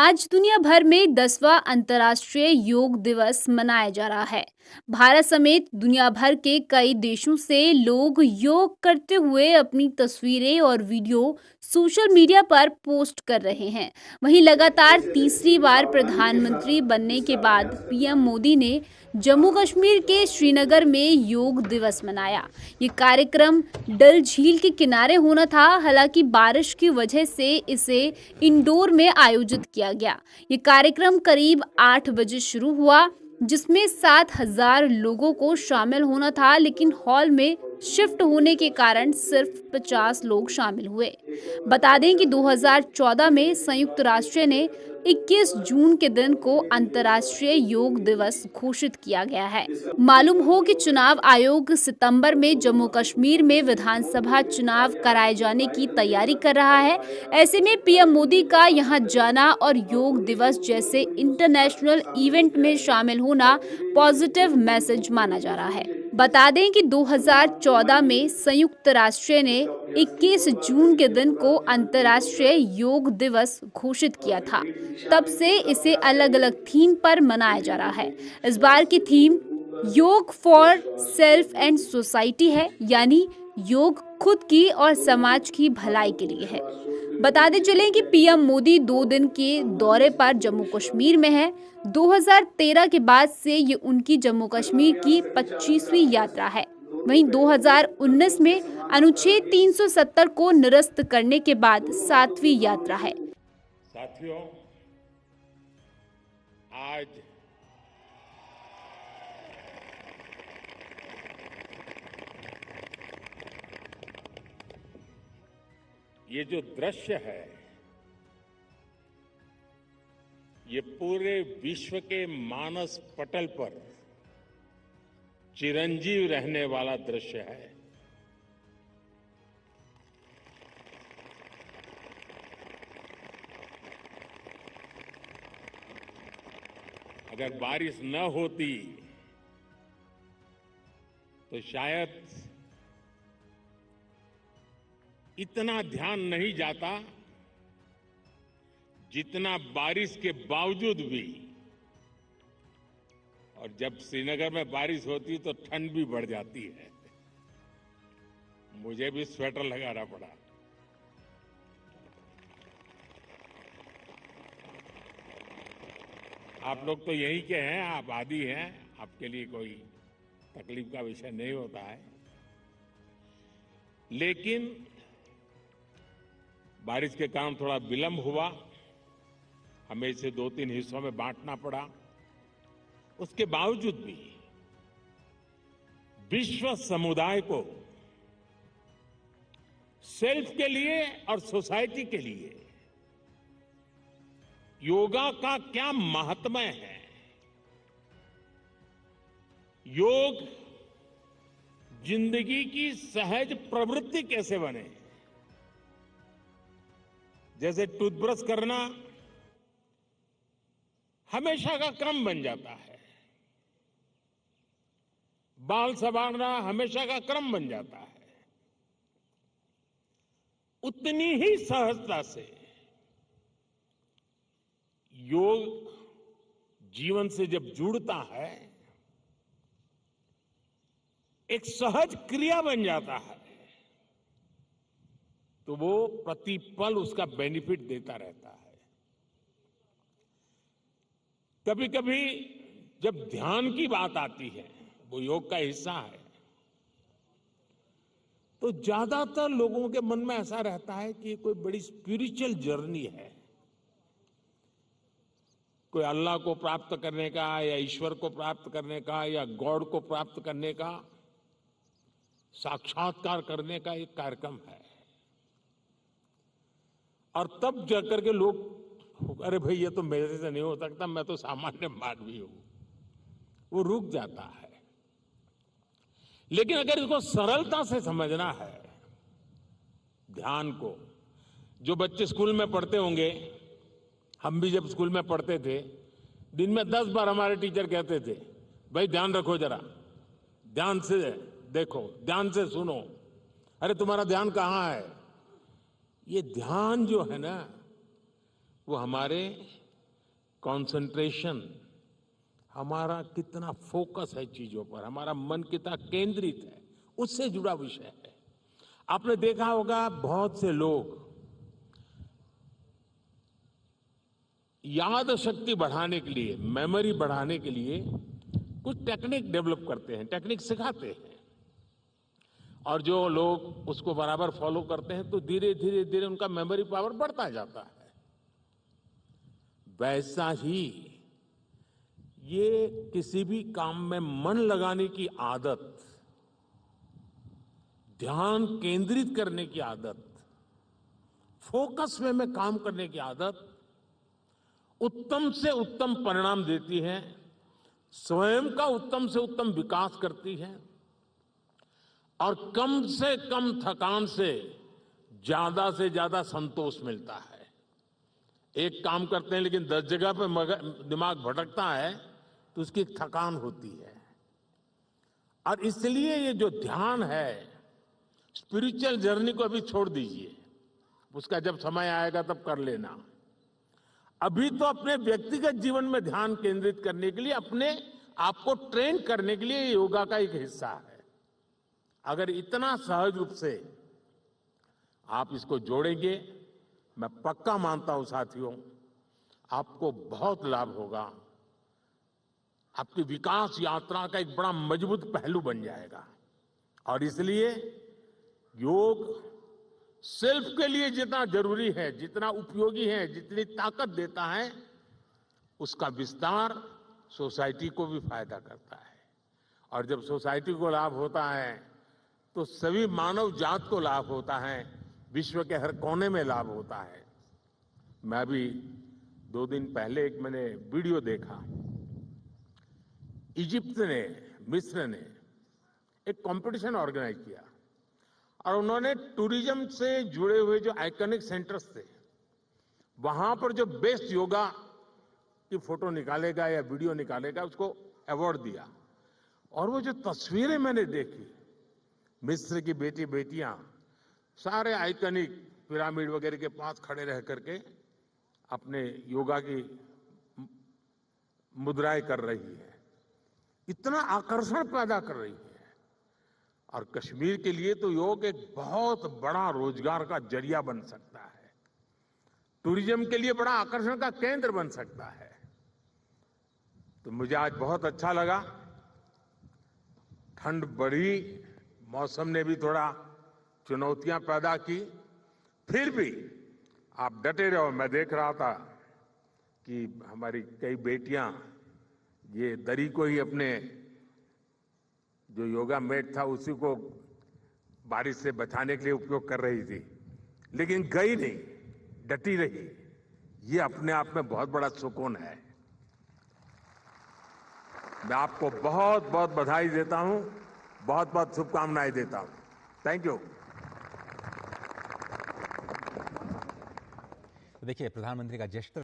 आज दुनिया भर में 10वां अंतर्राष्ट्रीय योग दिवस मनाया जा रहा है। भारत समेत दुनिया भर के कई देशों से लोग योग करते हुए अपनी तस्वीरें और वीडियो सोशल मीडिया पर पोस्ट कर रहे हैं। वहीं लगातार तीसरी बार प्रधानमंत्री बनने के बाद पीएम मोदी ने जम्मू कश्मीर के श्रीनगर में योग दिवस मनाया। ये कार्यक्रम डल झील के किनारे होना था, हालांकि बारिश की वजह से इसे इंडोर में आयोजित किया गया। ये कार्यक्रम करीब 8 बजे शुरू हुआ, जिसमें 7,000 लोगों को शामिल होना था, लेकिन हॉल में शिफ्ट होने के कारण सिर्फ 50 लोग शामिल हुए। बता दें कि 2014 में संयुक्त राष्ट्र ने 21 जून के दिन को अंतर्राष्ट्रीय योग दिवस घोषित किया गया है। मालूम हो कि चुनाव आयोग सितंबर में जम्मू कश्मीर में विधानसभा चुनाव कराए जाने की तैयारी कर रहा है। ऐसे में पीएम मोदी का यहां जाना और योग दिवस जैसे इंटरनेशनल इवेंट में शामिल होना पॉजिटिव मैसेज माना जा रहा है। बता दें कि 2014 में संयुक्त राष्ट्र ने 21 जून के दिन को अंतर्राष्ट्रीय योग दिवस घोषित किया था। तब से इसे अलग अलग थीम पर मनाया जा रहा है। इस बार की थीम योग फॉर सेल्फ एंड सोसाइटी है, यानी योग खुद की और समाज की भलाई के लिए है। बताते चलें कि पीएम मोदी 2 दिन के दौरे पर जम्मू कश्मीर में है। 2013 के बाद से ये उनकी जम्मू कश्मीर की 25वीं यात्रा है। वहीं 2019 में अनुच्छेद 370 को निरस्त करने के बाद 7वीं यात्रा है। साथियों, आज ये जो दृश्य है, ये पूरे विश्व के मानस पटल पर चिरंजीव रहने वाला दृश्य है। अगर बारिश न होती तो शायद इतना ध्यान नहीं जाता जितना बारिश के बावजूद भी। और जब श्रीनगर में बारिश होती तो ठंड भी बढ़ जाती है। मुझे भी स्वेटर लगाना पड़ा। आप लोग तो यहीं के हैं, आप आदी हैं, आपके लिए कोई तकलीफ का विषय नहीं होता है। लेकिन बारिश के कारण थोड़ा विलंब हुआ, हमें इसे 2-3 हिस्सों में बांटना पड़ा। उसके बावजूद भी विश्व समुदाय को सेल्फ के लिए और सोसाइटी के लिए योगा का क्या महात्म्य है, योग जिंदगी की सहज प्रवृत्ति कैसे बने। जैसे टूथब्रश करना हमेशा का क्रम बन जाता है, बाल संवारना हमेशा का क्रम बन जाता है, उतनी ही सहजता से योग जीवन से जब जुड़ता है, एक सहज क्रिया बन जाता है, तो वो प्रतिपल उसका बेनिफिट देता रहता है। कभी कभी जब ध्यान की बात आती है, वो योग का हिस्सा है, तो ज्यादातर लोगों के मन में ऐसा रहता है कि कोई बड़ी स्पिरिचुअल जर्नी है, कोई अल्लाह को प्राप्त करने का या ईश्वर को प्राप्त करने का या गॉड को प्राप्त करने का, साक्षात्कार करने का एक कार्यक्रम है। और तब जाकर के लोग, अरे भाई ये तो मेरे से नहीं हो सकता, मैं तो सामान्य मानवी हूं, वो रुक जाता है। लेकिन अगर इसको सरलता से समझना है, ध्यान को, जो बच्चे स्कूल में पढ़ते होंगे, हम भी जब स्कूल में पढ़ते थे, दिन में 10 बार हमारे टीचर कहते थे, भाई ध्यान रखो, जरा ध्यान से देखो, ध्यान से सुनो, अरे तुम्हारा ध्यान कहाँ है। ये ध्यान जो है ना, वो हमारे कंसंट्रेशन, हमारा कितना फोकस है चीजों पर, हमारा मन कितना केंद्रित है, उससे जुड़ा विषय है। आपने देखा होगा बहुत से लोग याद शक्ति बढ़ाने के लिए, मेमोरी बढ़ाने के लिए कुछ टेक्निक डेवलप करते हैं, टेक्निक सिखाते हैं, और जो लोग उसको बराबर फॉलो करते हैं तो धीरे धीरे धीरे उनका मेमोरी पावर बढ़ता जाता है। वैसा ही ये किसी भी काम में मन लगाने की आदत, ध्यान केंद्रित करने की आदत, फोकस में काम करने की आदत उत्तम से उत्तम परिणाम देती है, स्वयं का उत्तम से उत्तम विकास करती है और कम से कम थकान से ज्यादा संतोष मिलता है। एक काम करते हैं लेकिन 10 जगह पे दिमाग भटकता है तो उसकी थकान होती है। और इसलिए ये जो ध्यान है, स्पिरिचुअल जर्नी को अभी छोड़ दीजिए, उसका जब समय आएगा तब कर लेना। अभी तो अपने व्यक्तिगत जीवन में ध्यान केंद्रित करने के लिए, अपने आप को ट्रेन करने के लिए योगा का एक हिस्सा है। अगर इतना सहज रूप से आप इसको जोड़ेंगे, मैं पक्का मानता हूं साथियों, आपको बहुत लाभ होगा। आपकी विकास यात्रा का एक बड़ा मजबूत पहलू बन जाएगा। और इसलिए योग सेल्फ के लिए जितना जरूरी है, जितना उपयोगी है, जितनी ताकत देता है, उसका विस्तार सोसाइटी को भी फायदा करता है। और जब सोसाइटी को लाभ होता है तो सभी मानव जात को लाभ होता है, विश्व के हर कोने में लाभ होता है। मैं अभी 2 दिन पहले एक मैंने वीडियो देखा। इजिप्ट ने, मिस्र ने एक कंपटीशन ऑर्गेनाइज किया और उन्होंने टूरिज्म से जुड़े हुए जो आइकॉनिक सेंटर्स थे, वहां पर जो बेस्ट योगा की फोटो निकालेगा या वीडियो निकालेगा, उसको अवार्ड दिया। और वो जो तस्वीरें मैंने देखी, मिस्र की बेटियां सारे आइकॉनिक पिरामिड वगैरह के पास खड़े रह करके अपने योगा की मुद्राएं कर रही है, इतना आकर्षण पैदा कर रही है। और कश्मीर के लिए तो योग एक बहुत बड़ा रोजगार का जरिया बन सकता है, टूरिज्म के लिए बड़ा आकर्षण का केंद्र बन सकता है। तो मुझे आज बहुत अच्छा लगा। ठंड बढ़ी, मौसम ने भी थोड़ा चुनौतियां पैदा की, फिर भी आप डटे रहो। मैं देख रहा था कि हमारी कई बेटियां ये दरी को ही अपने जो योगा मैट था उसी को बारिश से बचाने के लिए उपयोग कर रही थी, लेकिन गई नहीं, डटी रही। ये अपने आप में बहुत बड़ा सुकून है। मैं आपको बहुत बहुत बधाई देता हूं, बहुत बहुत शुभकामनाएं देता हूं। Thank you. देखिए, प्रधानमंत्री का जेस्चर